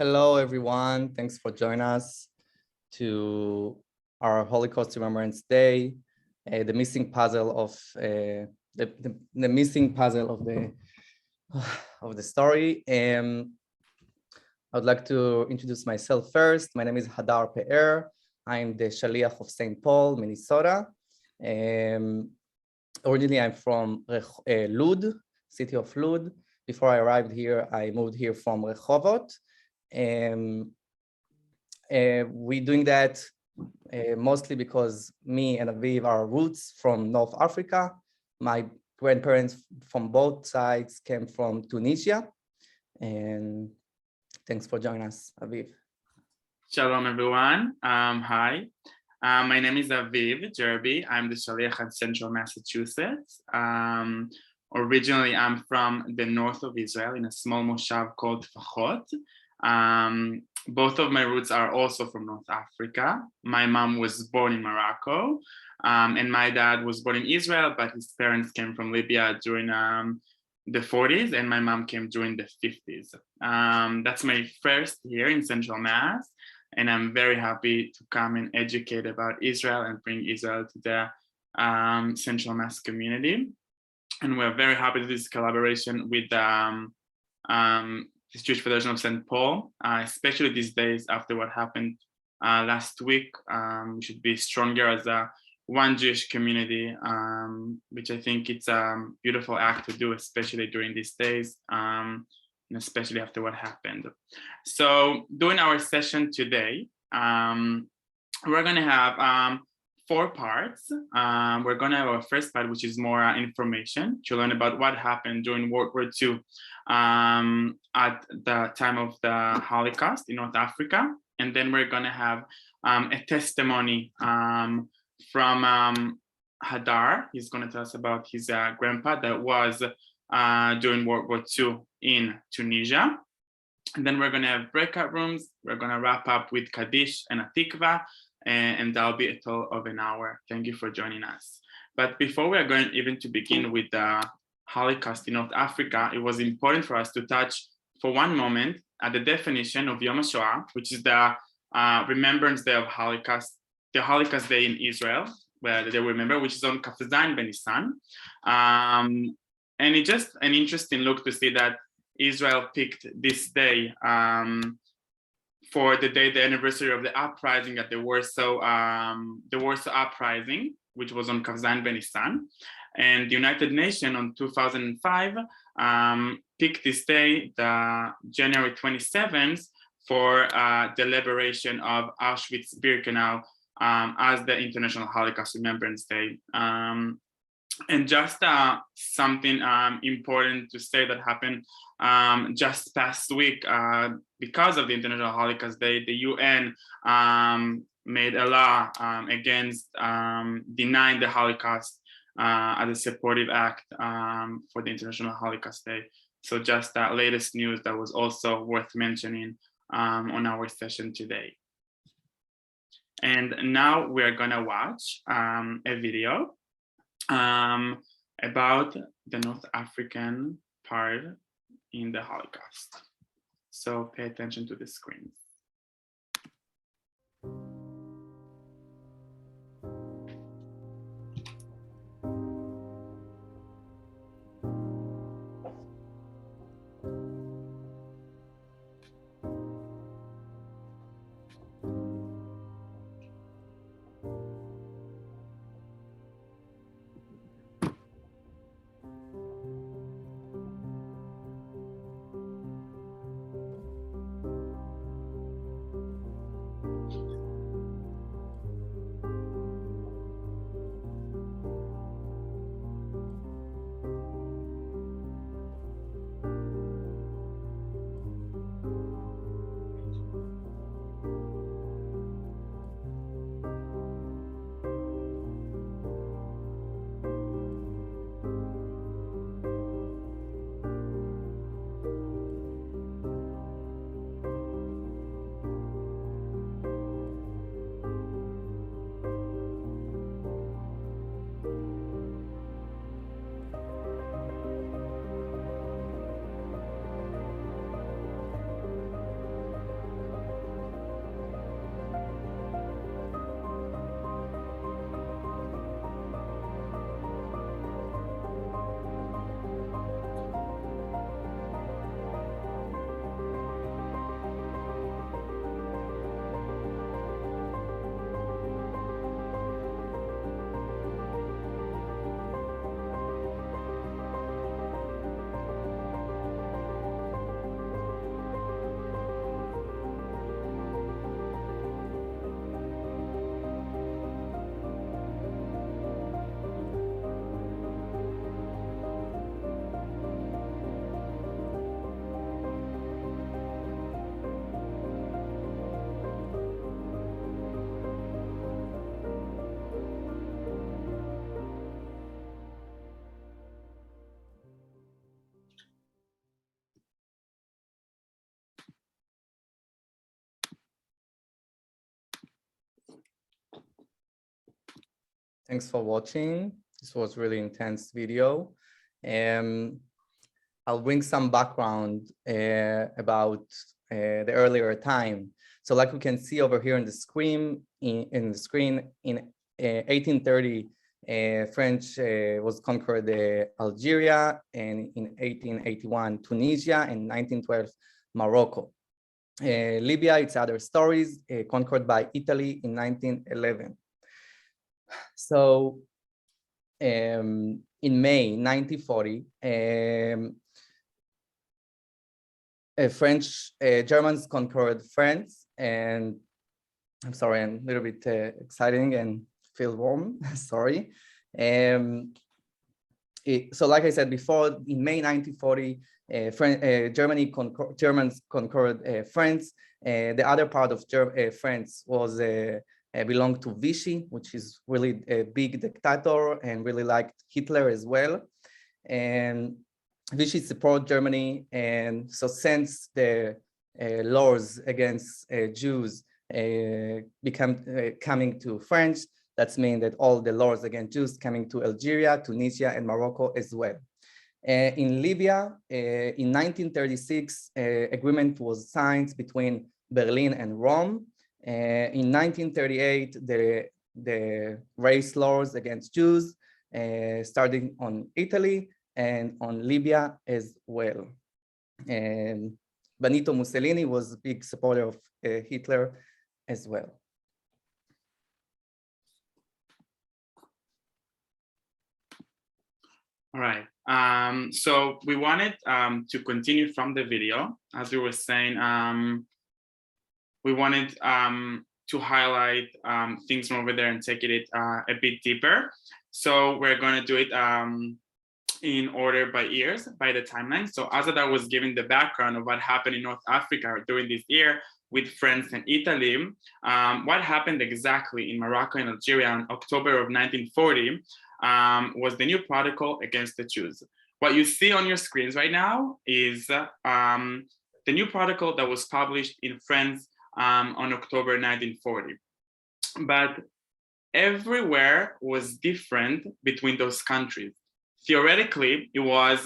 Hello, everyone. Thanks for joining us to our Holocaust Remembrance Day, the missing puzzle of the missing puzzle of the story. I would like to introduce myself first. My name is Hadar Pe'er. I'm the Shaliach of St. Paul, Minnesota. Originally, I'm from Lud, city of Lud. Before I arrived here, I moved here from Rehovot. We're doing that mostly because me and Aviv are roots from North Africa. My grandparents from both sides came from Tunisia. And thanks for joining us, Aviv. Shalom, everyone. Hi, my name is Aviv Jerby. I'm the Shaliach at Central Massachusetts. Originally, I'm from the north of Israel in a small moshav called Tfachot. Both of my roots are also from North Africa. My mom was born in Morocco, and my dad was born in Israel, but his parents came from Libya during the 40s, and my mom came during the 50s. That's my first year in Central Mass, and I'm very happy to come and educate about Israel and bring Israel to the Central Mass community. And we're very happy to do this collaboration with the Jewish Federation of St. Paul, especially these days after what happened last week. We should be stronger as a one Jewish community, which I think it's a beautiful act to do, especially during these days, and especially after what happened. So during our session today, we're going to have 4 parts. We're going to have our first part, which is more information to learn about what happened during World War II at the time of the Holocaust in North Africa. And then we're going to have a testimony from Hadar. He's going to tell us about his grandpa that was during World War II in Tunisia. And then we're going to have breakout rooms. We're going to wrap up with Kaddish and a Tikva. And that'll be a total of an hour. Thank you for joining us. But before we are going even to begin with the Holocaust in North Africa, it was important for us to touch for one moment at the definition of Yom HaShoah, which is the Remembrance Day of Holocaust, the Holocaust Day in Israel, where they remember, which is on Kaf Zayin Benisan. And it's just an interesting look to see that Israel picked this day for the anniversary of the uprising at the Warsaw Uprising, which was on Kaf Zayin Benisan. And the United Nations on 2005 picked this day, the January 27th, for the liberation of Auschwitz-Birkenau as the International Holocaust Remembrance Day. And just something important to say that happened just past week, because of the International Holocaust Day, the UN made a law against denying the Holocaust as a supportive act for the International Holocaust Day. So just that latest news that was also worth mentioning on our session today. And now we're gonna watch a video about the North African part in the Holocaust. So pay attention to the screen. Thanks for watching. This was really intense video. I'll bring some background about the earlier time. So like we can see over here on the screen, in 1830, French was conquered Algeria, and in 1881, Tunisia, and 1912, Morocco. Libya, it's other stories, conquered by Italy in 1911. So in May 1940, Germans conquered France, and I'm sorry, I'm a little bit exciting and feel warm, sorry. So like I said before, in May 1940, Germans conquered France. The other part of France was belonged to Vichy, which is really a big dictator and really liked Hitler as well. And Vichy support Germany, and so since the laws against Jews coming to France, that's mean that all the laws against Jews coming to Algeria, Tunisia, and Morocco as well. In Libya, in 1936, agreement was signed between Berlin and Rome. In 1938, the race laws against Jews starting on Italy and on Libya as well. And Benito Mussolini was a big supporter of Hitler as well. All right, so we wanted to continue from the video. As we were saying, we wanted to highlight things from over there and take it a bit deeper. So we're going to do it in order by years, by the timeline. So Azadar was giving the background of what happened in North Africa during this year with France and Italy. What happened exactly in Morocco and Algeria in October of 1940 was the new protocol against the Jews. What you see on your screens right now is the new protocol that was published in France on October 1940. But everywhere was different between those countries. Theoretically, it was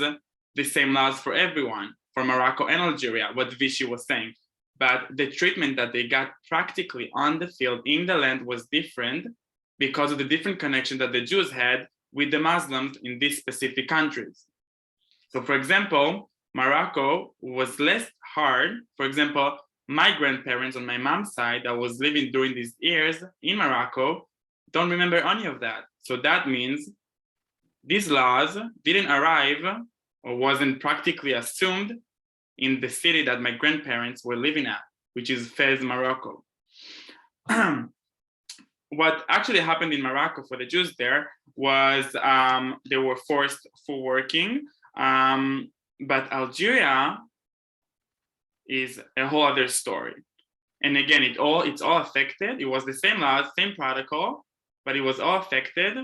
the same laws for everyone, for Morocco and Algeria, what Vichy was saying. But the treatment that they got practically on the field, in the land, was different because of the different connection that the Jews had with the Muslims in these specific countries. So for example, Morocco was less hard. For example, my grandparents on my mom's side that was living during these years in Morocco don't remember any of that. So that means these laws didn't arrive or wasn't practically assumed in the city that my grandparents were living at, which is Fez, Morocco. What actually happened in Morocco for the Jews there was they were forced for working, but Algeria is a whole other story. And again, it's all affected. It was the same laws, same protocol, but it was all affected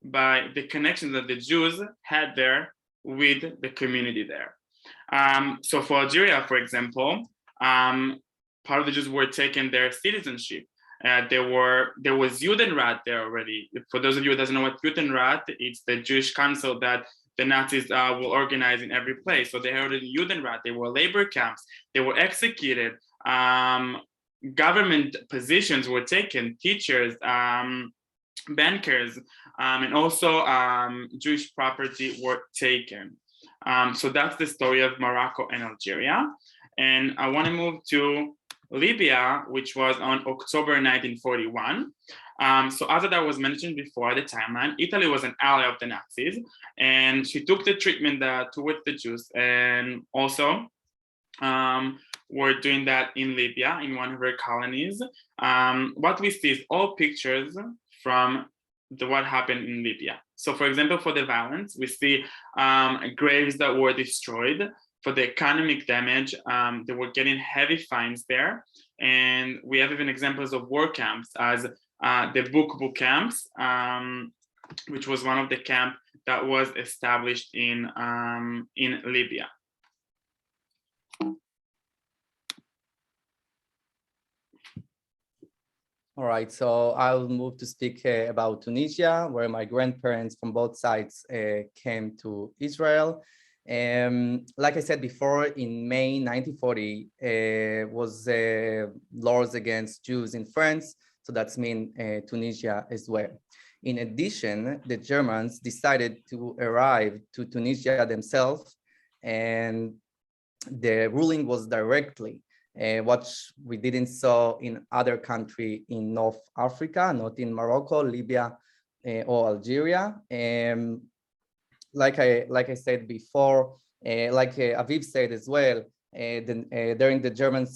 by the connection that the Jews had there with the community there. So for Algeria, for example, part of the Jews were taking their citizenship. There was Judenrat there already. For those of you who doesn't know what Judenrat, it's the Jewish council that the Nazis will organize in every place. So they held in Judenrat. They were labor camps. They were executed. Government positions were taken. Teachers, bankers, and also Jewish property were taken. So that's the story of Morocco and Algeria. And I want to move to Libya, which was on October 1941. So as that was mentioned before, the timeline, Italy was an ally of the Nazis, and she took the treatment towards the Jews, and also were doing that in Libya, in one of her colonies. What we see is all pictures from what happened in Libya. So for example, for the violence, we see graves that were destroyed. For the economic damage, they were getting heavy fines there. And we have even examples of war camps as the Bukbu camps, which was one of the camps that was established in Libya. All right, so I'll move to speak about Tunisia, where my grandparents from both sides came to Israel. Like I said before, in May 1940 was laws against Jews in France, so that's mean Tunisia as well. In addition, the Germans decided to arrive to Tunisia themselves, and the ruling was directly what we didn't saw in other country in North Africa, not in Morocco, Libya, or Algeria. Like I said before, Aviv said as well, during the German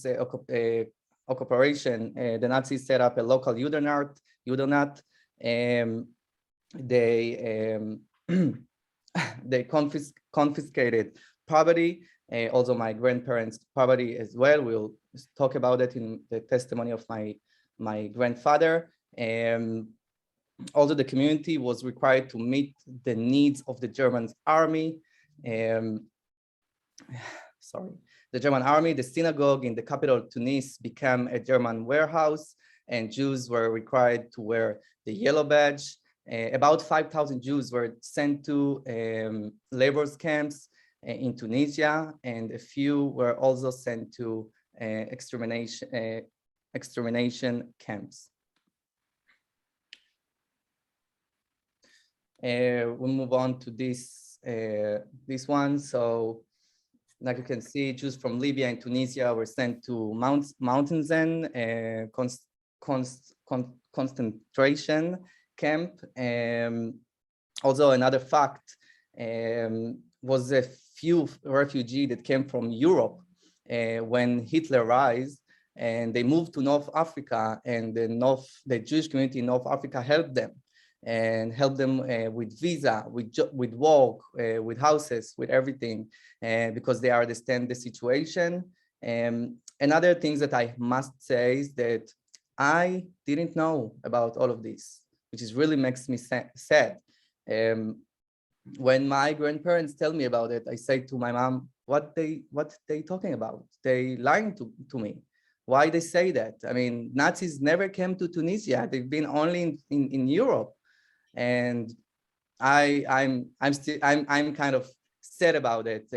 occupation, the Nazis set up a local Judenat. They they confiscated property, also my grandparents' property as well. We'll talk about it in the testimony of my grandfather. Also, the community was required to meet the needs of the German army. Sorry, the German army, the synagogue in the capital Tunis became a German warehouse, and Jews were required to wear the yellow badge. About 5,000 Jews were sent to labor camps in Tunisia, and a few were also sent to extermination camps. We'll move on to this one. So, like you can see, Jews from Libya and Tunisia were sent to Mauthausen concentration camp. Also, another fact was a few refugees that came from Europe when Hitler rise, and they moved to North Africa, and the Jewish community in North Africa helped them with visa, with work, with houses, with everything, because they understand the situation. Another thing that I must say is that I didn't know about all of this, which is really makes me sad. When my grandparents tell me about it, I say to my mom, what they talking about? They lying to me. Why they say that? I mean, Nazis never came to Tunisia. They've been only in Europe. And I'm kind of sad about it,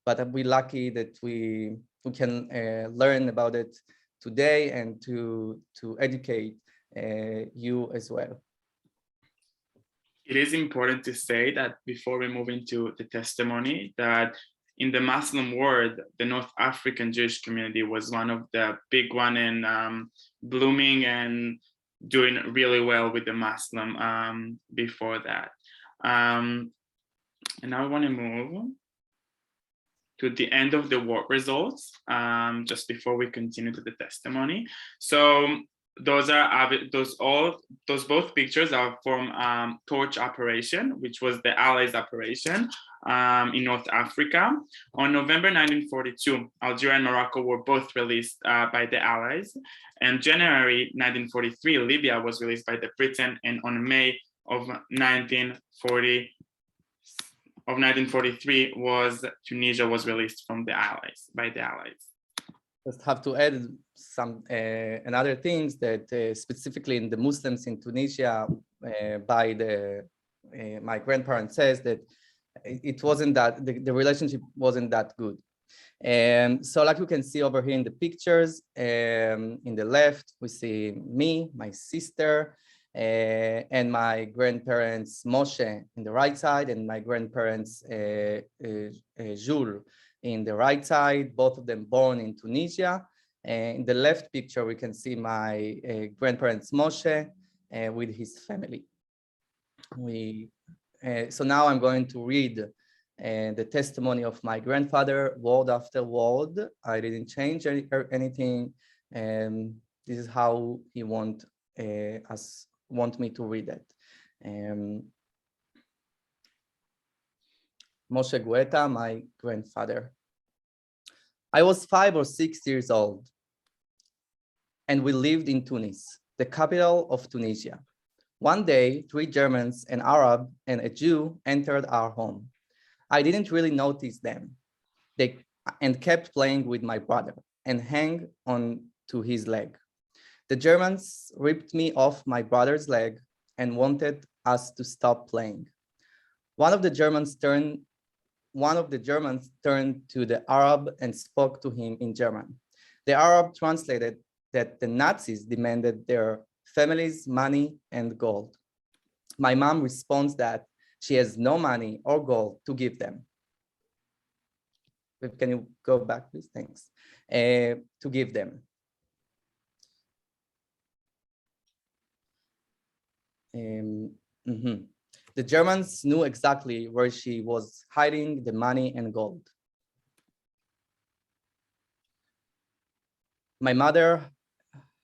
but we're lucky that we can learn about it today and to educate you as well. It is important to say that before we move into the testimony, that in the Muslim world, the North African Jewish community was one of the big one in blooming and doing really well with the Muslim before that. And now I want to move to the end of the work results, just before we continue to the testimony. So those both pictures are from Torch Operation, which was the Allies operation in North Africa. On November 1942, Algeria and Morocco were both released by the Allies. And January 1943, Libya was released by the Britain, and on May of 1943 Tunisia was released from the Allies, by the Allies. Just have to add some another things that specifically in the Muslims in Tunisia, by my grandparents says that it wasn't that the relationship wasn't that good. So like you can see over here in the pictures, in the left, we see me, my sister, and my grandparents, Moshe, in the right side, and my grandparents, Jules, in the right side, both of them born in Tunisia. In the left picture, we can see my grandparents, Moshe, with his family. So now I'm going to read the testimony of my grandfather, word after word. I didn't change anything. This is how he want me to read it. Moshe Gueta, my grandfather. I was 5 or 6 years old, and we lived in Tunis, the capital of Tunisia. One day, 3 Germans, an Arab, and a Jew entered our home. I didn't really notice them. They kept playing with my brother and hang on to his leg. The Germans ripped me off my brother's leg and wanted us to stop playing. One of the Germans turned to the Arab and spoke to him in German. The Arab translated that the Nazis demanded their families' money and gold. My mom responds that she has no money or gold to give them. Can you go back, please? Thanks. To give them. The Germans knew exactly where she was hiding the money and gold. My mother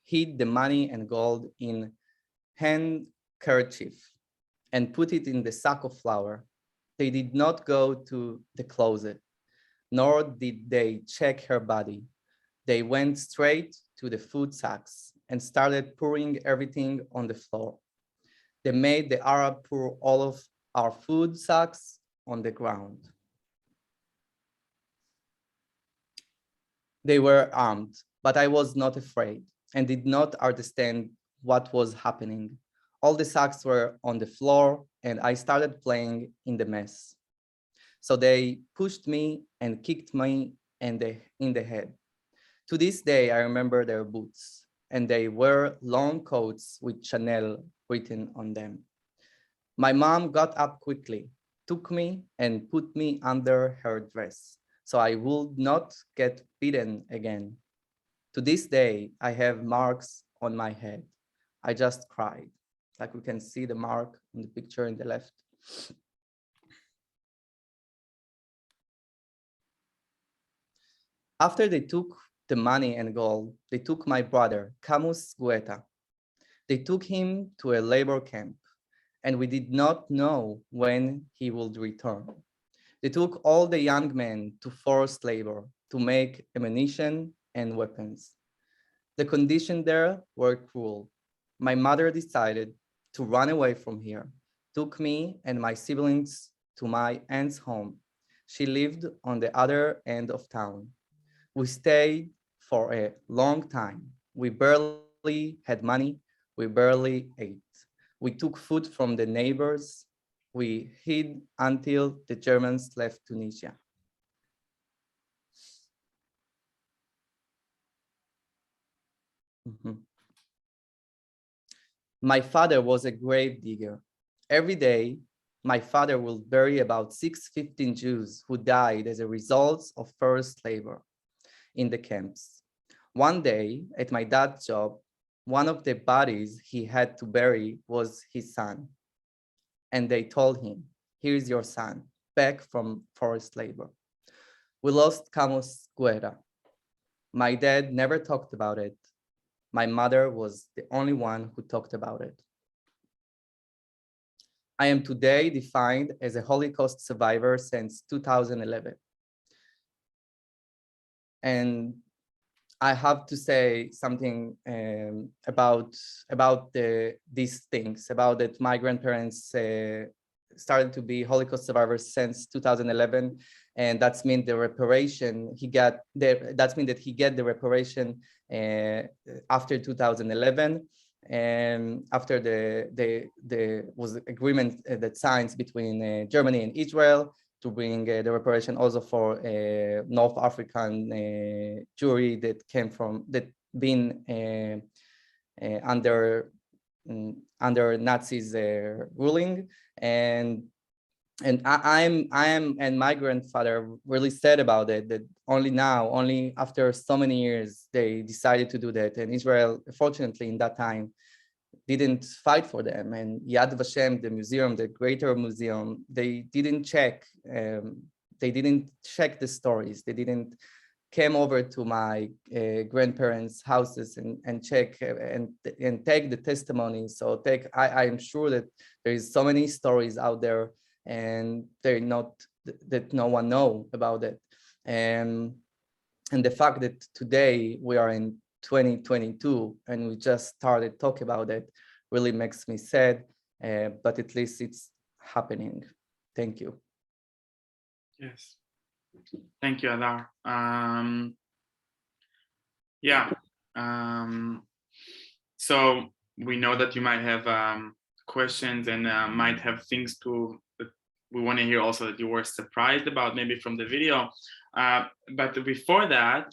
hid the money and gold in handkerchief and put it in the sack of flour. They did not go to the closet, nor did they check her body. They went straight to the food sacks and started pouring everything on the floor. They made the Arab pour all of our food sacks on the ground. They were armed, but I was not afraid and did not understand what was happening. All the sacks were on the floor and I started playing in the mess. So they pushed me and kicked me in the head. To this day, I remember their boots, and they wore long coats with Chanel written on them. My mom got up quickly, took me and put me under her dress, so I would not get beaten again. To this day, I have marks on my head. I just cried. Like we can see the mark in the picture in the left. After they took the money and gold, they took my brother, Camus Guetta. They took him to a labor camp, and we did not know when he would return. They took all the young men to forced labor to make ammunition and weapons. The conditions there were cruel. My mother decided to run away from here, took me and my siblings to my aunt's home. She lived on the other end of town. We stayed for a long time. We barely had money. We barely ate. We took food from the neighbors. We hid until the Germans left Tunisia. My father was a grave digger. Every day, my father will bury about 615 Jews who died as a result of forced labor in the camps. One day, at my dad's job, one of the bodies he had to bury was his son. And they told him, "Here's your son, back from forced labor." We lost Camus Guerra. My dad never talked about it. My mother was the only one who talked about it. I am today defined as a Holocaust survivor since 2011. And I have to say something about these things, about that my grandparents started to be Holocaust survivors since 2011, and that's mean the reparation he got. That's mean that he get the reparation after 2011, and after the was agreement that signs between Germany and Israel to bring the reparation also for North African Jewry that came from that been under Nazis ruling, and I am and my grandfather really sad about it, that only after so many years they decided to do that, and Israel fortunately in that time didn't fight for them. And Yad Vashem, the museum, the greater museum, they didn't check the stories. They didn't came over to my grandparents' houses and check and take the testimony. So I am sure that there is so many stories out there, and they're not that no one know about it. And the fact that today we are in 2022 and we just started talking about it really makes me sad, but at least it's happening. Thank you. Yes, thank you, Adar. Yeah, So we know that you might have questions and might have things that we want to hear also that you were surprised about maybe from the video. But before that,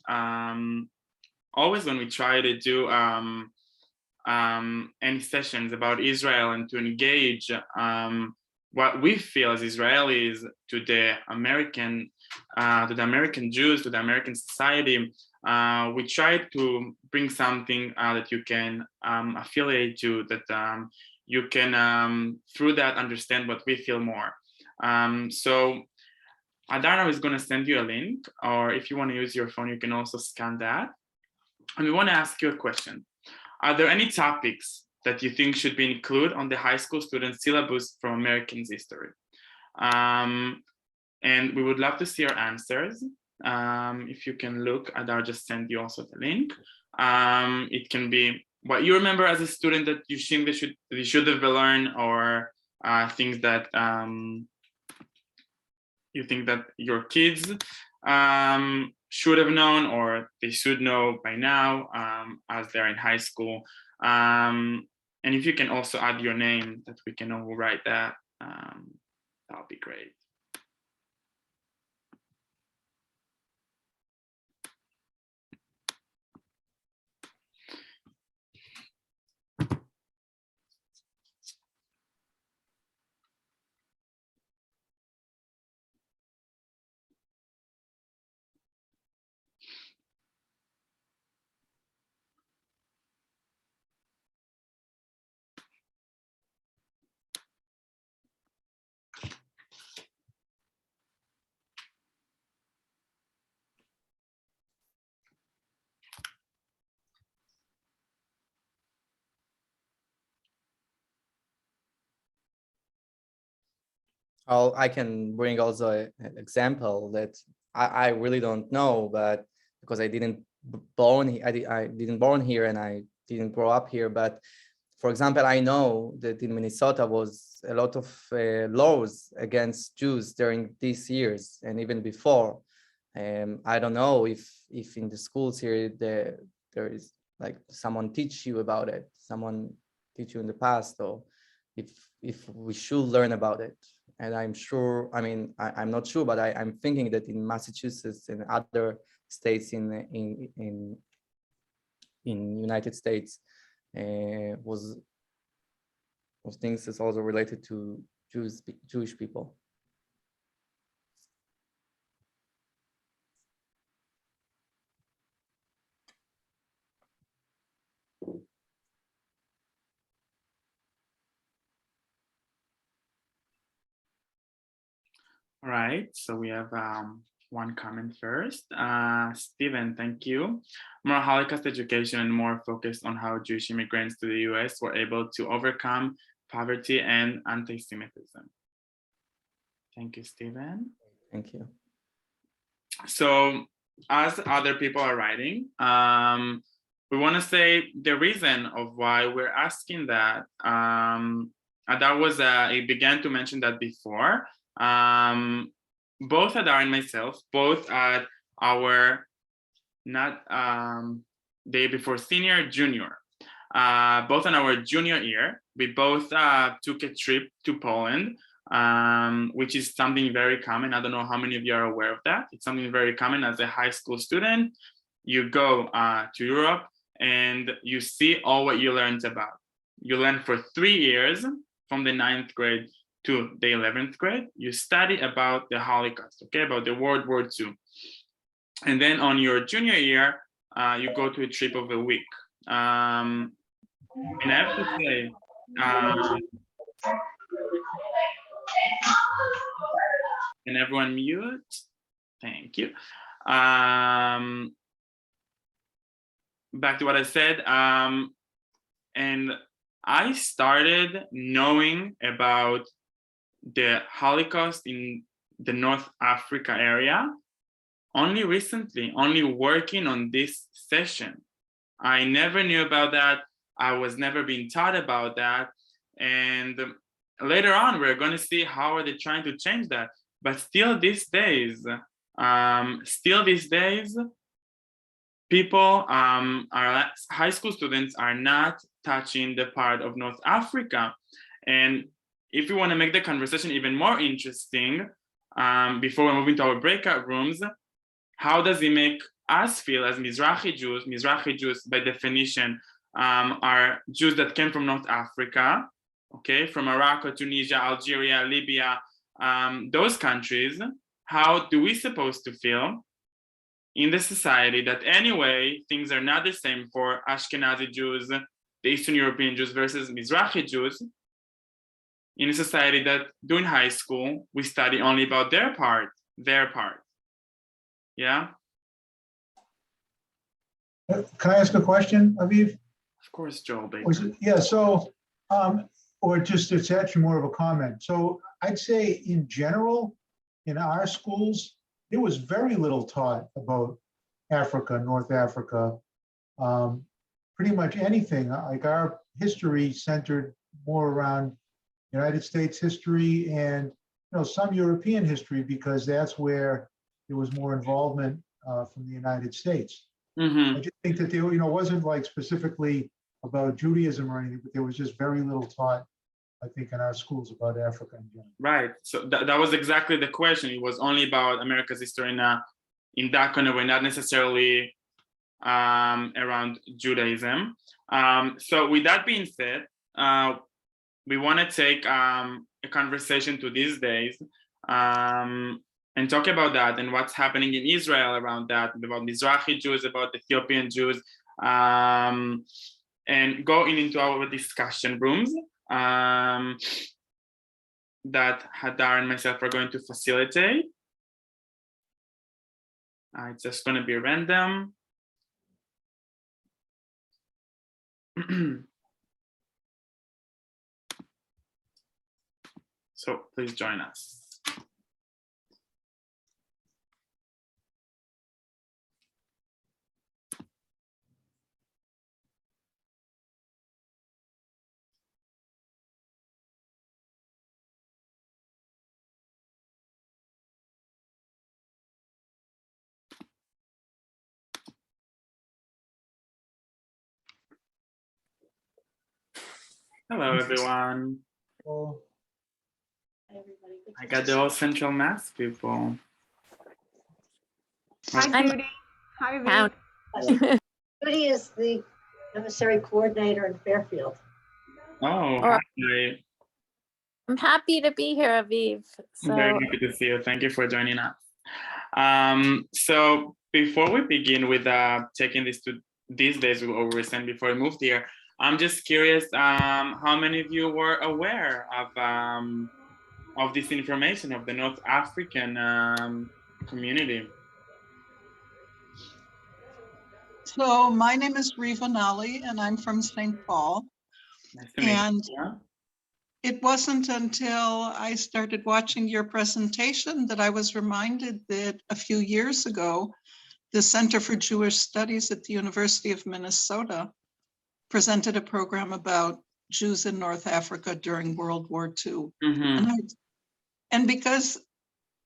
always when we try to do any sessions about Israel and to engage what we feel as Israelis to the American Jews, to the American society, we try to bring something that you can affiliate to, that you can through that understand what we feel more. So Adarna is going to send you a link, or if you want to use your phone, you can also scan that. And we want to ask you a question. Are there any topics that you think should be included on the high school student syllabus from American history? And we would love to see your answers. If you can look, Adar just sent you also the link. It can be what you remember as a student that you think they should have learned, or things that you think that your kids should have known, or they should know by now as they're in high school. And if you can also add your name, that we can know who write that, that'll be great. I can bring also an example that I really don't know, but because I didn't born here and I didn't grow up here. But for example, I know that in Minnesota was a lot of laws against Jews during these years and even before. I don't know if in the schools here there is like someone teach you about it, someone teach you in the past, or if we should learn about it. And I'm sure, I mean, I'm not sure, but I'm thinking that in Massachusetts and other states in United States was things that's also related to Jewish people. All right, so we have one comment first. Stephen, thank you. More Holocaust education and more focused on how Jewish immigrants to the US were able to overcome poverty and anti-Semitism. Thank you, Stephen. Thank you. So as other people are writing, we want to say the reason of why we're asking that. Adar he began to mention that before. Both Adar and myself, both at our day before senior, junior, both in our junior year, we both took a trip to Poland, which is something very common. I don't know how many of you are aware of that. It's something very common as a high school student. You go to Europe and you see all what you learned about. You learn for 3 years from the 9th grade to the 11th grade. You study about the Holocaust, okay, about the World War II. And then on your junior year, you go to a trip of a week. And I have to say, can everyone mute? Thank you. Back to what I said. And I started knowing about the Holocaust in the North Africa area only recently, only working on this session. I never knew about that. I was never being taught about that. And later on, we're going to see how are they trying to change that. But still these days, people high school students are not touching the part of North Africa. And if we want to make the conversation even more interesting, before we move into our breakout rooms, how does it make us feel as Mizrahi Jews? Mizrahi Jews, by definition, are Jews that came from North Africa, okay, from Morocco, Tunisia, Algeria, Libya, those countries. How do we supposed to feel in the society that anyway, things are not the same for Ashkenazi Jews, the Eastern European Jews versus Mizrahi Jews, in a society that during high school, we study only about their part, yeah? Can I ask a question, Aviv? Of course, Joel. Yeah, so, or just, it's actually more of a comment. So I'd say in general, in our schools, there was very little taught about Africa, North Africa. Pretty much anything, like our history centered more around United States history and some European history, because that's where there was more involvement from the United States. Mm-hmm. I just think that there, wasn't like specifically about Judaism or anything, but there was just very little taught, I think, in our schools about Africa in general. Right. So that was exactly the question. It was only about America's history in that kind of way, not necessarily around Judaism. So with that being said, we want to take a conversation to these days and talk about that and what's happening in Israel around that, about Mizrahi Jews, about Ethiopian Jews, and go into our discussion rooms that Hadar and myself are going to facilitate. It's just going to be random. So please join us. Hello, everyone. I got the whole Central Mass people. Hi, Judy. Hi, Viv. Judy is the emissary coordinator in Fairfield. Oh, Hi. I'm happy to be here, Aviv. Very happy to see you. Thank you for joining us. So before we begin with taking this to these days we were saying before we moved here, I'm just curious how many of you were aware of this information of the North African community? So my name is Riva Nali and I'm from St. Paul. Nice to meet you. It wasn't until I started watching your presentation that I was reminded that a few years ago, the Center for Jewish Studies at the University of Minnesota presented a program about Jews in North Africa during World War II. Mm-hmm. And because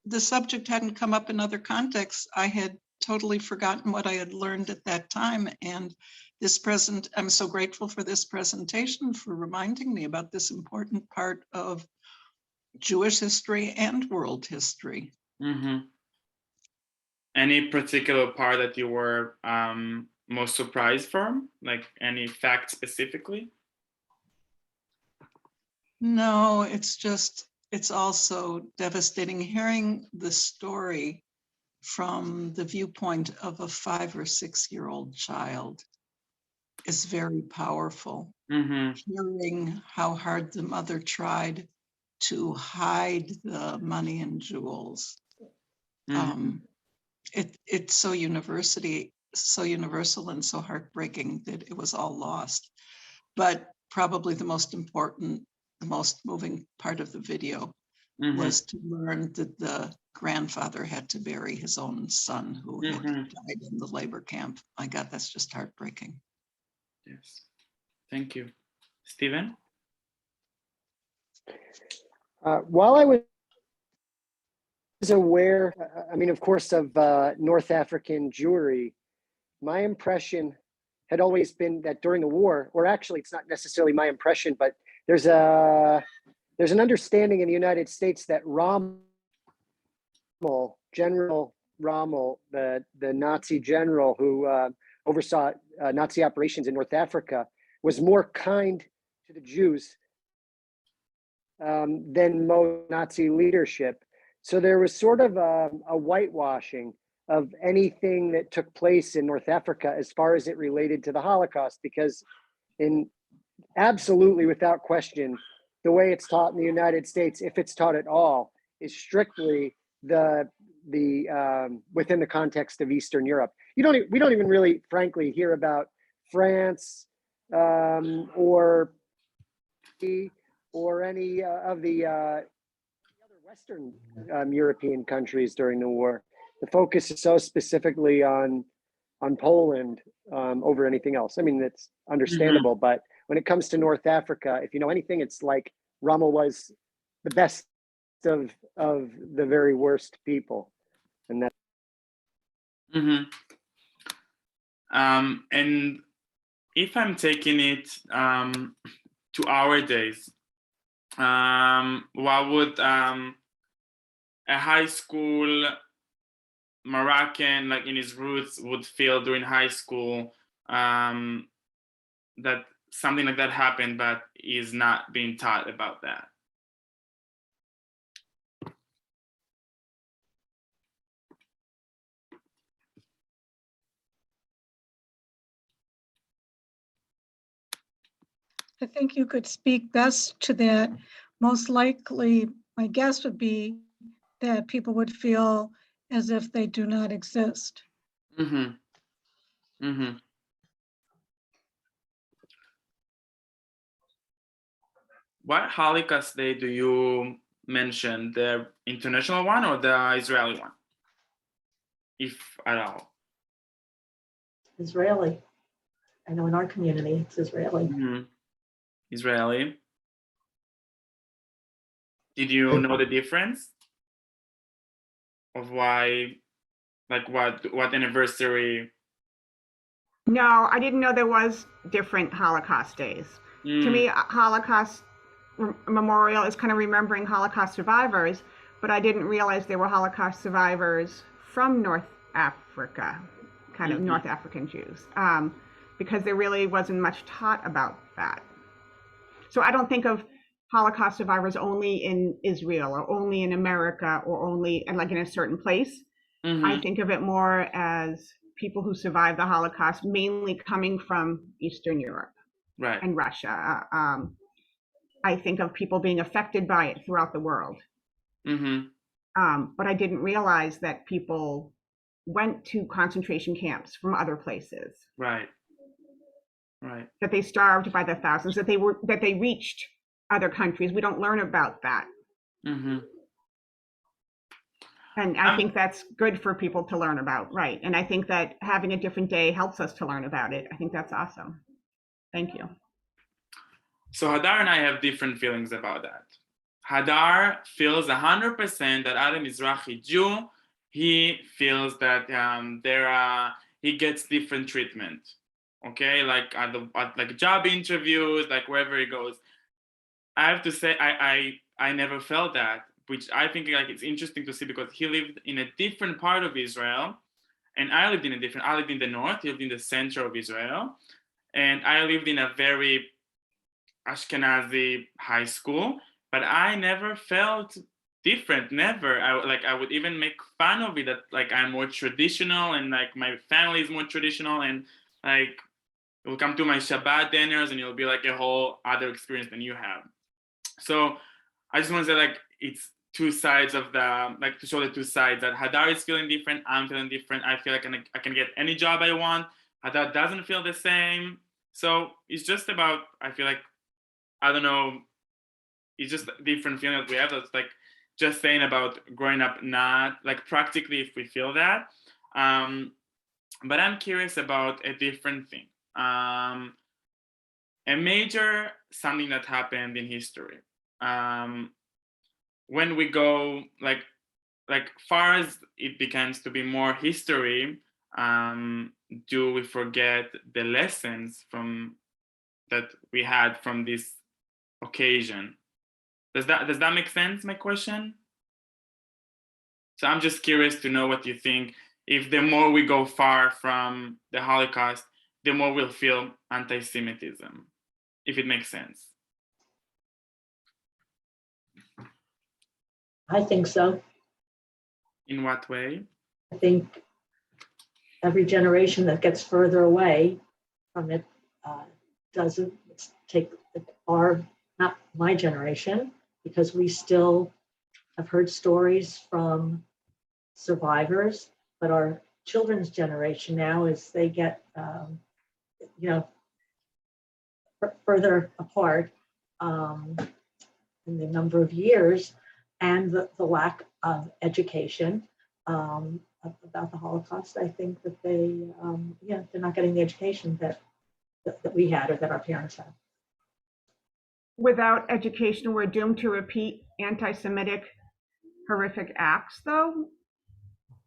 the subject hadn't come up in other contexts, I had totally forgotten what I had learned at that time. And I'm so grateful for this presentation for reminding me about this important part of Jewish history and world history. Mm-hmm. Any particular part that you were most surprised from? Like any fact specifically? No, it's also devastating hearing the story from the viewpoint of a 5 or 6 year old child is very powerful. Mm-hmm. Hearing how hard the mother tried to hide the money and jewels. Mm-hmm. It's so universal and so heartbreaking that it was all lost. But probably the most important, the most moving part of the video Mm-hmm. was to learn that the grandfather had to bury his own son who had died in the labor camp. My God, that's just heartbreaking. Yes, thank you. Stephen? While I was aware, of course, of North African Jewry, my impression had always been that during the war, or actually it's not necessarily my impression, but there's an understanding in the United States that General Rommel, the Nazi general who oversaw Nazi operations in North Africa, was more kind to the Jews than most Nazi leadership. So there was sort of a whitewashing of anything that took place in North Africa as far as it related to the Holocaust, because absolutely without question, the way it's taught in the United States, if it's taught at all, is strictly the within the context of Eastern Europe. We don't even really, frankly, hear about France or any of the other Western European countries during the war. The focus is so specifically on Poland over anything else. I mean, it's understandable, but when it comes to North Africa, if you know anything, it's like Rommel was the best of the very worst people, and that. And if I'm taking it to our days, what would a high school Moroccan, like in his roots, would feel during high school that something like that happened, but is not being taught about that? I think you could speak best to that. Most likely, my guess would be that people would feel as if they do not exist. What Holocaust Day do you mention? The international one or the Israeli one, if at all? Israeli. I know in our community, it's Israeli. Israeli. Did you know the difference of why, like what anniversary? No, I didn't know there was different Holocaust days. To me, Holocaust Memorial is kind of remembering Holocaust survivors, but I didn't realize there were Holocaust survivors from North Africa, kind of North African Jews, because there really wasn't much taught about that. So I don't think of Holocaust survivors only in Israel or only in America or only and like in a certain place. I think of it more as people who survived the Holocaust, mainly coming from Eastern Europe and Russia. I think of people being affected by it throughout the world. But I didn't realize that people went to concentration camps from other places. That they starved by the thousands, that they reached other countries. We don't learn about that. And I think that's good for people to learn about, right? And I think that having a different day helps us to learn about it. I think that's awesome. Thank you. So Hadar and I have different feelings about that. Hadar feels 100% that as a Mizrahi Jew, he feels that he gets different treatment. Okay, like at like job interviews, like wherever he goes. I have to say, I never felt that, which I think like it's interesting to see because he lived in a different part of Israel, and I lived in I lived in the north, he lived in the center of Israel, and I lived in a very Ashkenazi high school, but I never felt different, never. I would even make fun of it that like I'm more traditional and like my family is more traditional and like you'll come to my Shabbat dinners and it'll be like a whole other experience than you have. So I just want to say like it's two sides of the, like to show the two sides that Hadar is feeling different, I'm feeling different. I feel like I can get any job I want. Hadar doesn't feel the same. So it's just about, I feel like, I don't know, it's just a different feeling that we have. That's like just saying about growing up, not like practically if we feel that. But I'm curious about a different thing. A major something that happened in history. When we go like far as it begins to be more history, do we forget the lessons that we had from this occasion? Does that make sense, my question? So I'm just curious to know what you think. If the more we go far from the Holocaust, the more we'll feel anti-Semitism, if it makes sense. I think so. In what way? I think every generation that gets further away from it doesn't take not my generation, because we still have heard stories from survivors, but our children's generation now, as they get, further apart in the number of years, and the lack of education about the Holocaust, I think that they're not getting the education that we had or that our parents had. Without education, we're doomed to repeat anti-Semitic horrific acts, though?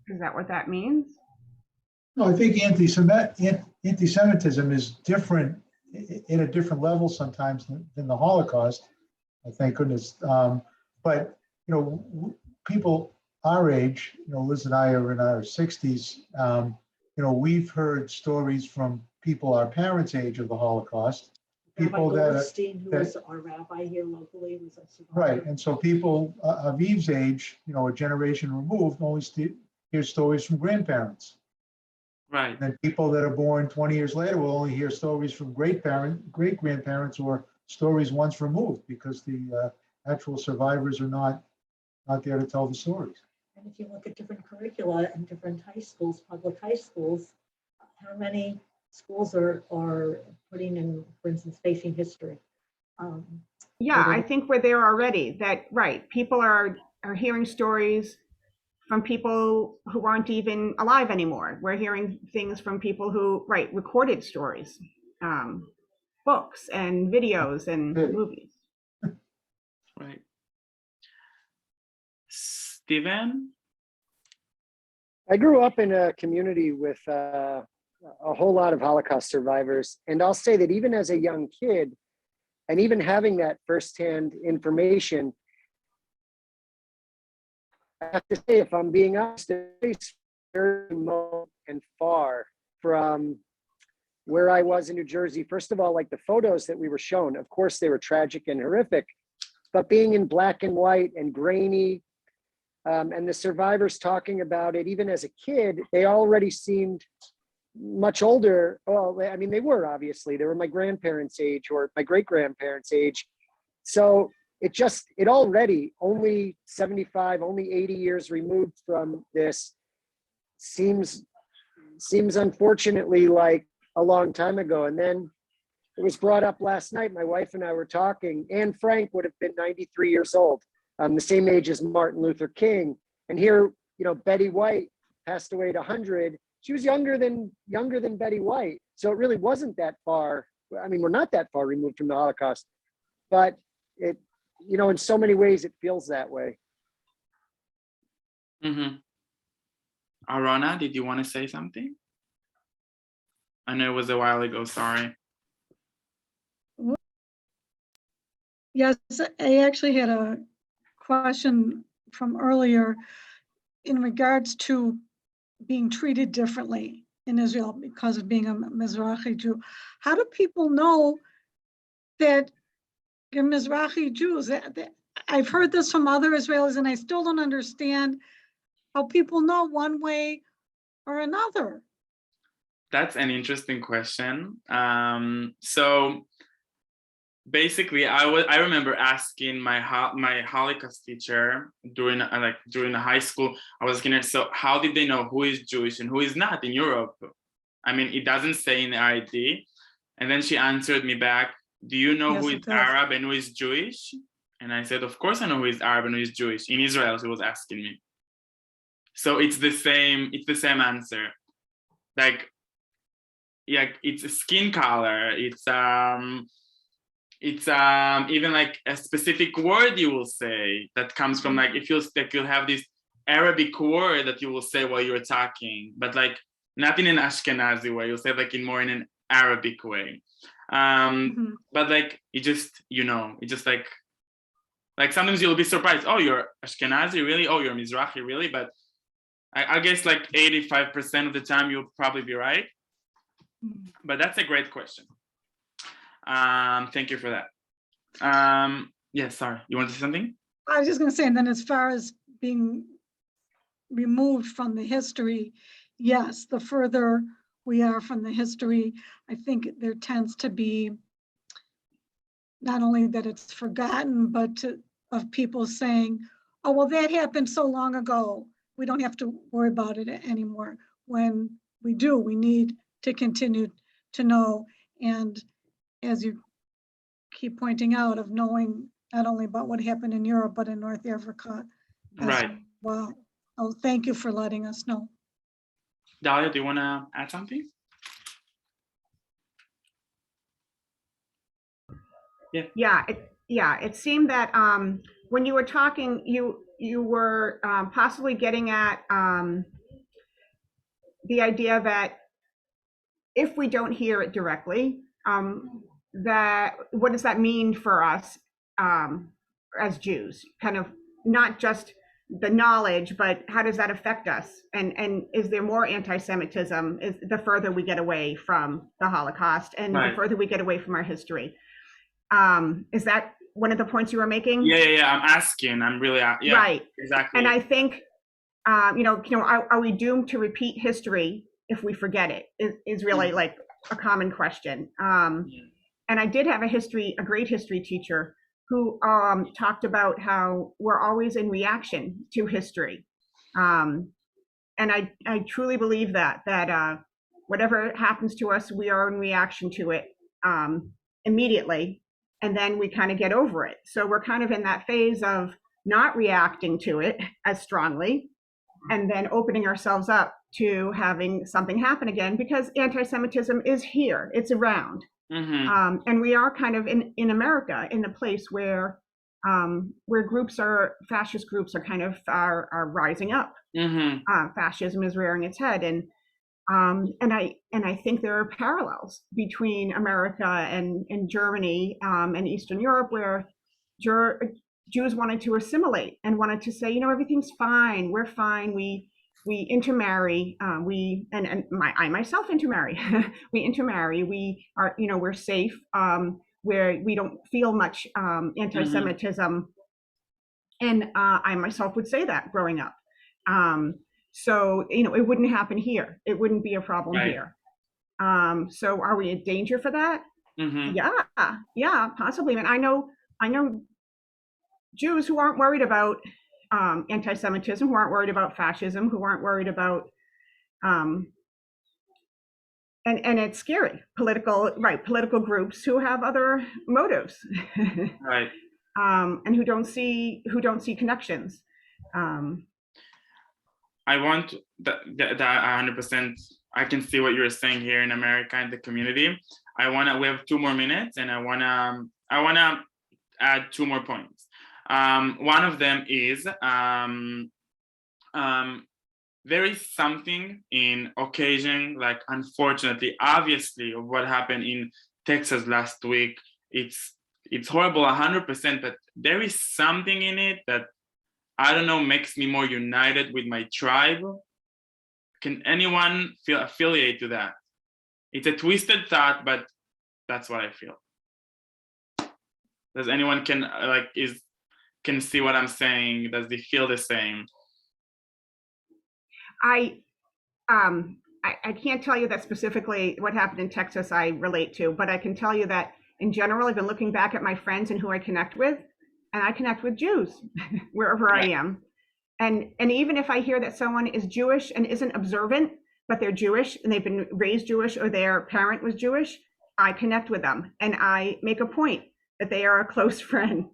Is that what that means? No, I think anti-Semitism is different in a different level sometimes than the Holocaust. Thank goodness. But people our age, Liz and I are in our 60s. We've heard stories from people our parents' age of the Holocaust. People Rabbi that Goldstein, who was our rabbi here locally, was a survivor. Right, and so people of Eve's age, a generation removed, only hear stories from grandparents. Right. And then people that are born 20 years later will only hear stories from great-grandparents, or stories once removed, because the actual survivors are not there to tell the stories. And if you look at different curricula in different high schools, public high schools, how many schools are putting in, for instance, facing history? Yeah, I think we're there already. That right, people are hearing stories from people who aren't even alive anymore. We're hearing things from people who recorded stories, books and videos and movies. Right. Stephen? I grew up in a community with a whole lot of Holocaust survivors. And I'll say that even as a young kid, and even having that firsthand information, I have to say, if I'm being honest, it's very remote and far from where I was in New Jersey. First of all, like the photos that we were shown, of course, they were tragic and horrific, but being in black and white and grainy, and the survivors talking about it, even as a kid, they already seemed much older. Well, I mean, they were obviously, they were my grandparents' age or my great-grandparents' age. So it already, only 75, only 80 years removed from this, seems unfortunately like a long time ago. And then it was brought up last night, my wife and I were talking, Anne Frank would have been 93 years old, the same age as Martin Luther King. And here, Betty White passed away at 100. She was younger than Betty White. So it really wasn't that far. I mean, we're not that far removed from the Holocaust, but it, in so many ways, it feels that way. Mm-hmm. Arona, did you want to say something? I know it was a while ago, sorry. Yes, I actually had a question from earlier in regards to being treated differently in Israel because of being a Mizrahi Jew. How do people know that you're Mizrahi Jews? I've heard this from other Israelis, and I still don't understand how people know one way or another. That's an interesting question. So basically, I remember asking my Holocaust teacher during the high school. I was asking her, so how did they know who is Jewish and who is not in Europe? I mean, it doesn't say in the ID. And then she answered me back, do you know who is Arab and who is Jewish? And I said, of course I know who is Arab and who is Jewish. In Israel, she was asking me. So it's the same answer. Like, yeah, it's a skin color. It's even like a specific word you will say that comes from, like, it feels like you'll have this Arabic word that you will say while you're talking, but like not in an Ashkenazi way, you'll say like in more in an Arabic way. But like, it just, you know, it just like sometimes you'll be surprised, oh, you're Ashkenazi, really? Oh, you're Mizrahi, really? But I guess like 85% of the time you'll probably be right. But that's a great question. Thank you for that. Yeah, sorry, you want to say something? I was just going to say, and then as far as being removed from the history, yes, the further we are from the history, I think there tends to be not only that it's forgotten, but of people saying, oh, well, that happened so long ago, we don't have to worry about it anymore. When we do, we need to continue to know. And as you keep pointing out, of knowing not only about what happened in Europe, but in North Africa as well. Oh, thank you for letting us know. Dalia, do you want to add something? Yeah, it seemed that when you were talking, you were possibly getting at the idea that if we don't hear it directly, that what does that mean for us as Jews? Kind of not just the knowledge, but how does that affect us? And is there more anti-Semitism is the further we get away from the Holocaust and the further we get away from our history? Is that one of the points you were making? Yeah. I'm asking. I'm really right. Exactly. And I think are we doomed to repeat history if we forget it? Is really like a common question. And I did have a great history teacher who talked about how we're always in reaction to history. And I truly believe that whatever happens to us, we are in reaction to it immediately. And then we kind of get over it. So we're kind of in that phase of not reacting to it as strongly and then opening ourselves up to having something happen again, because anti-Semitism is here, it's around. And we are kind of in America in a place where fascist groups are kind of are rising up. Fascism is rearing its head, and I think there are parallels between America and Germany and Eastern Europe, where Jews wanted to assimilate and wanted to say, everything's fine, we're fine, we intermarry, I myself intermarry, we intermarry, we are, we're safe, where we don't feel much anti-Semitism. And I myself would say that growing up. So, it wouldn't happen here. It wouldn't be a problem here. So are we in danger for that? Yeah, possibly. And I know Jews who aren't worried about anti-Semitism, who aren't worried about fascism, who aren't worried about, and it's scary, political groups who have other motives, and who don't see connections. I want that 100%. I can see what you're saying here in America and the community. We have 2 more minutes, and I wanna add 2 more points. One of them is there is something in occasion, like unfortunately, obviously, of what happened in Texas last week. It's horrible 100%, but there is something in it that, I don't know, makes me more united with my tribe. Can anyone feel affiliated to that? It's a twisted thought, but that's what I feel. Does anyone can see what I'm saying? Does they feel the same? I can't tell you that specifically what happened in Texas I relate to, but I can tell you that in general, I've been looking back at my friends and who I connect with, and I connect with Jews wherever I am. And even if I hear that someone is Jewish and isn't observant, but they're Jewish and they've been raised Jewish or their parent was Jewish, I connect with them and I make a point that they are a close friend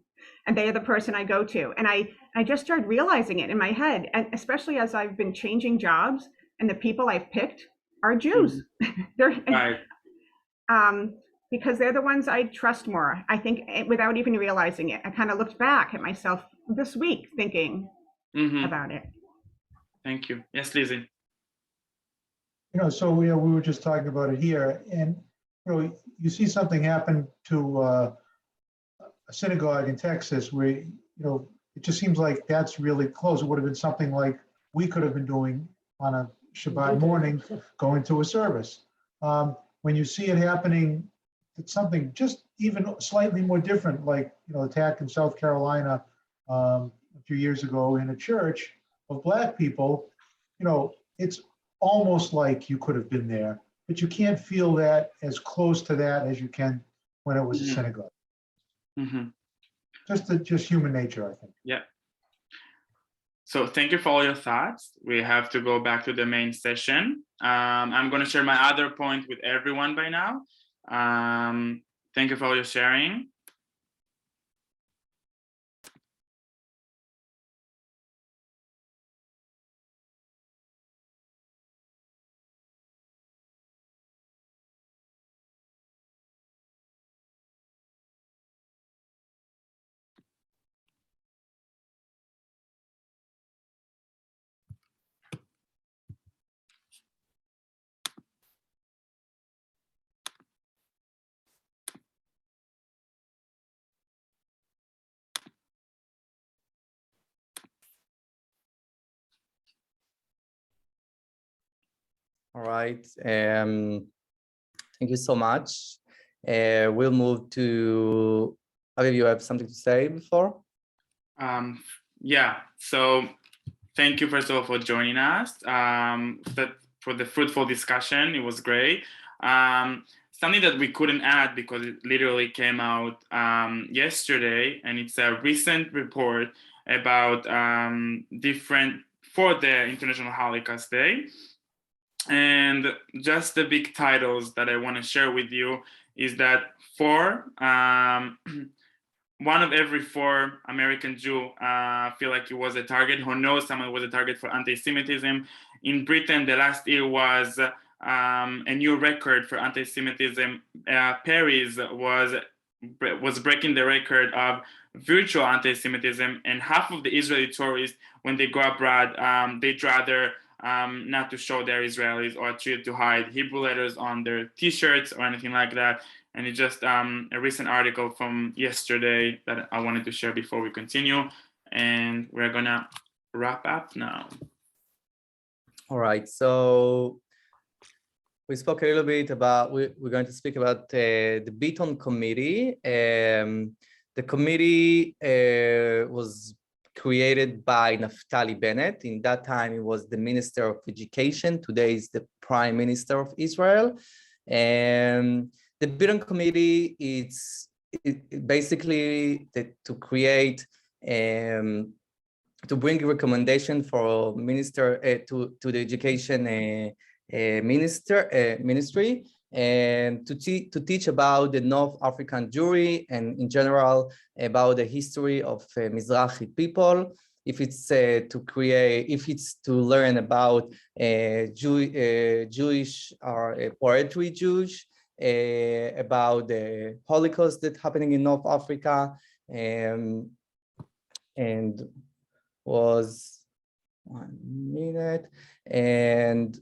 and they are the person I go to. And I just started realizing it in my head, and especially as I've been changing jobs and the people I've picked are Jews. Because they're the ones I trust more, I think, without even realizing it. I kind of looked back at myself this week thinking about it. Thank you. Yes, Lizzie. So we were just talking about it here, and you see something happen to a synagogue in Texas where it just seems like that's really close. It would have been something like we could have been doing on a Shabbat morning, going to a service. When you see it happening, it's something just even slightly more different, like attack in South Carolina a few years ago in a church of Black people. It's almost like you could have been there, but you can't feel that as close to that as you can when it was a synagogue. Mm-hmm. Just human nature, I think. Yeah. So thank you for all your thoughts. We have to go back to the main session. I'm going to share my other point with everyone by now. Thank you for all your sharing. All right. Thank you so much. We'll move to, Aviv, you have something to say before? Yeah, so thank you first of all for joining us, for the fruitful discussion. It was great. Something that we couldn't add because it literally came out yesterday, and it's a recent report about different for the International Holocaust Day. And just the big titles that I want to share with you is that one of every 4 American Jew feel like he was a target, or knows someone was a target for anti-Semitism. In Britain, the last year was a new record for anti-Semitism. Paris was breaking the record of virtual anti-Semitism, and half of the Israeli tourists, when they go abroad, they'd rather not to show they're Israelis or to hide Hebrew letters on their T-shirts or anything like that. And it's just a recent article from yesterday that I wanted to share before we continue. And we're gonna wrap up now. All right, so we spoke a little bit about, we're going to speak about the Bitton Committee. The committee was created by Naftali Bennett. In that time, he was the Minister of Education. Today is the Prime Minister of Israel. And the Bitton Committee is basically to create, to bring a recommendation for minister to the education ministry, and to teach about the North African Jewry and in general about the history of Mizrahi people. If it's if it's to learn about Jewish or poetry Jewish, about the Holocaust that's happening in North Africa, and was 1 minute. And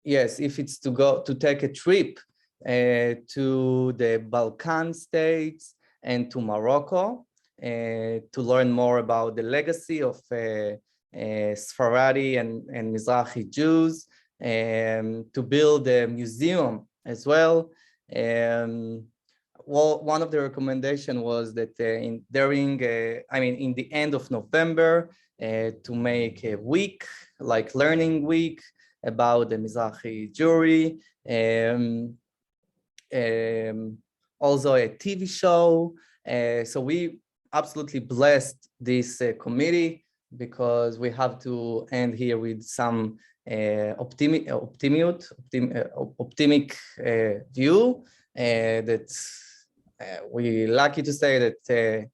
yes, if it's to take a trip to the Balkan states and to Morocco, to learn more about the legacy of Sephardi and Mizrahi Jews, to build a museum as well. Well, one of the recommendations was that in the end of November, to make a week, like learning week, about the Mizrahi Jewry, also a TV show. So we absolutely blessed this committee, because we have to end here with some optimistic view, that we're lucky to say that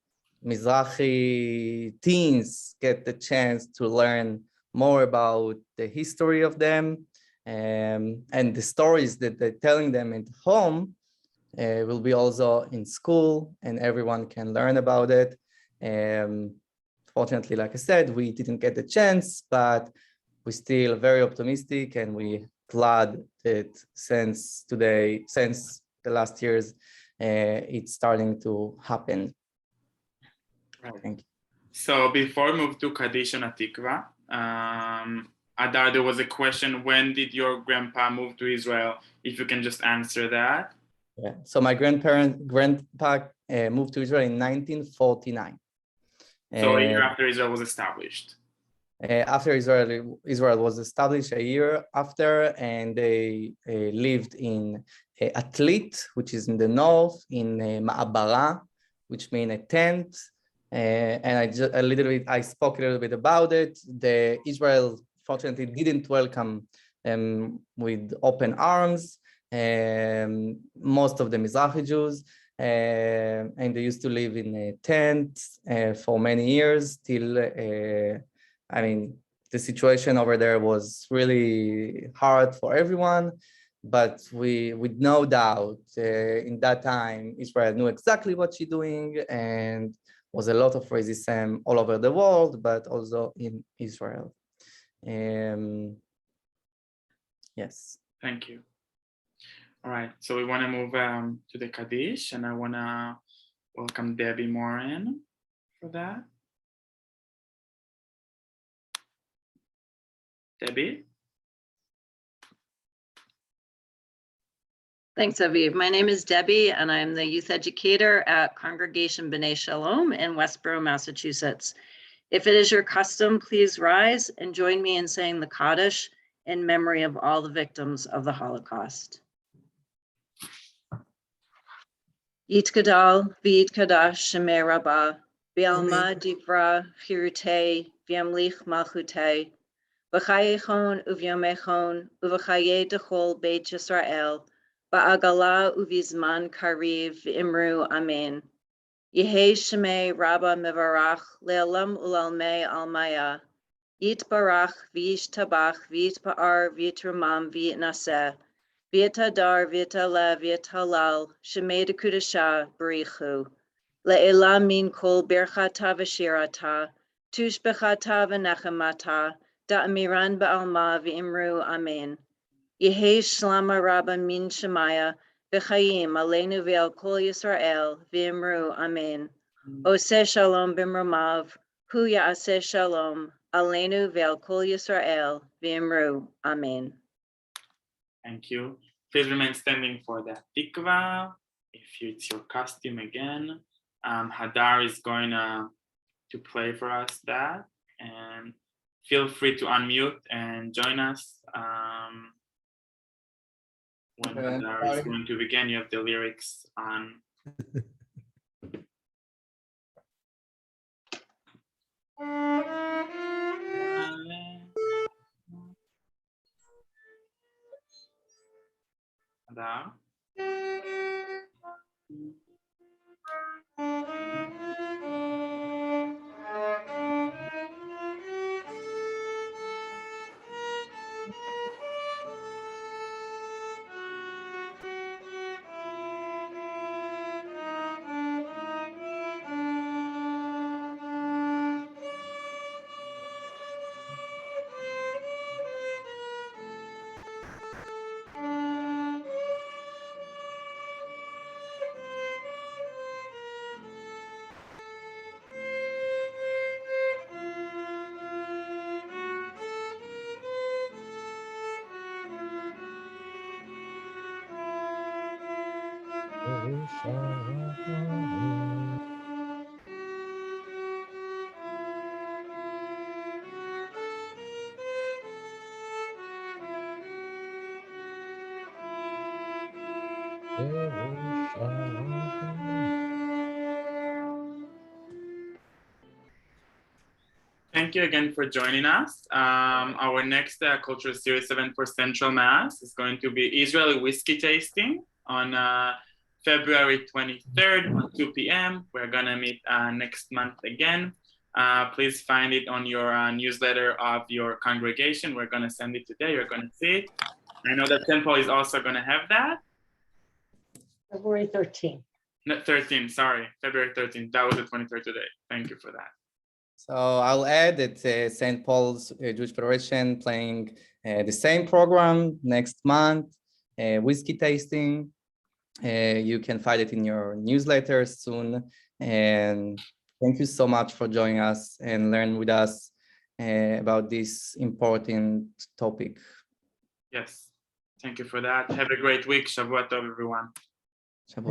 Mizrahi teens get the chance to learn more about the history of them, and the stories that they're telling them at home will be also in school, and everyone can learn about it. Fortunately, like I said, we didn't get the chance, but we're still very optimistic, and we glad that since the last years, it's starting to happen. Right. Thank you. So before we move to Kaddish and Atikva, Adar, there was a question, when did your grandpa move to Israel? If you can just answer that. Yeah. So my grandpa moved to Israel in 1949. So a year after Israel was established. After Israel was established a year after, and they lived in Atlit, which is in the north, in Ma'abara, which means a tent. And I spoke a little bit about it. The Israel fortunately didn't welcome them with open arms. Most of the Mizrahi Jews, and they used to live in a tent for many years till, I mean, the situation over there was really hard for everyone, but with no doubt, in that time, Israel knew exactly what she's doing, and was a lot of racism all over the world, but also in Israel. Yes. Thank you. All right, so we want to move to the Kaddish, and I want to welcome Debbie Morin for that. Debbie? Thanks, Aviv. My name is Debbie, and I'm the youth educator at Congregation B'nai Shalom in Westboro, Massachusetts. If it is your custom, please rise and join me in saying the Kaddish in memory of all the victims of the Holocaust. Yitkadal v'yitkadash shemei rabbah, v'alma divra chirutei v'yamlich malchutei, v'chayechon uvyomechon uv'chaye dechol beit Yisrael, ba'agala uvizman kariv v'imru amen. Yehei shemei rabba mevarach le'olam ulalmei almaya, yitbarach v'yishtabach v'yitpa'ar v'yitrumam v'yitnaseh, V'yitadar v'yitala v'yitalal shemei dekudasha barichu le'elam min kol birchata v'shirata tushbechata v'nechemata da'amiran ba'alma v'imru amen. Yehei shlama rabba min shemaya v'chayim aleinu v'al kol Yisrael v'imru amen. Oseh shalom b'mrumav hu ya'aseh shalom aleinu v'al kol Yisrael v'imru amen. Thank you. Please remain standing for the Tikva. If it's your costume again, Hadar is going to play for us that, and feel free to unmute and join us when Hadar is going to begin. You have the lyrics on. Hadar. Thank you again for joining us. Our next Cultural Series 7 for Central Mass is going to be Israeli whiskey tasting on February 23rd at 2 p.m. We're gonna meet next month again. Please find it on your newsletter of your congregation. We're gonna send it today, you're gonna see it. I know that Temple is also gonna have that. February 13th. No, 13, sorry, February 13th. That was the 23rd today. Thank you for that. So I'll add that St. Paul's Jewish Federation playing the same program next month, whiskey tasting. You can find it in your newsletter soon. And thank you so much for joining us and learn with us about this important topic. Yes, thank you for that. Have a great week. Shavua tov, everyone.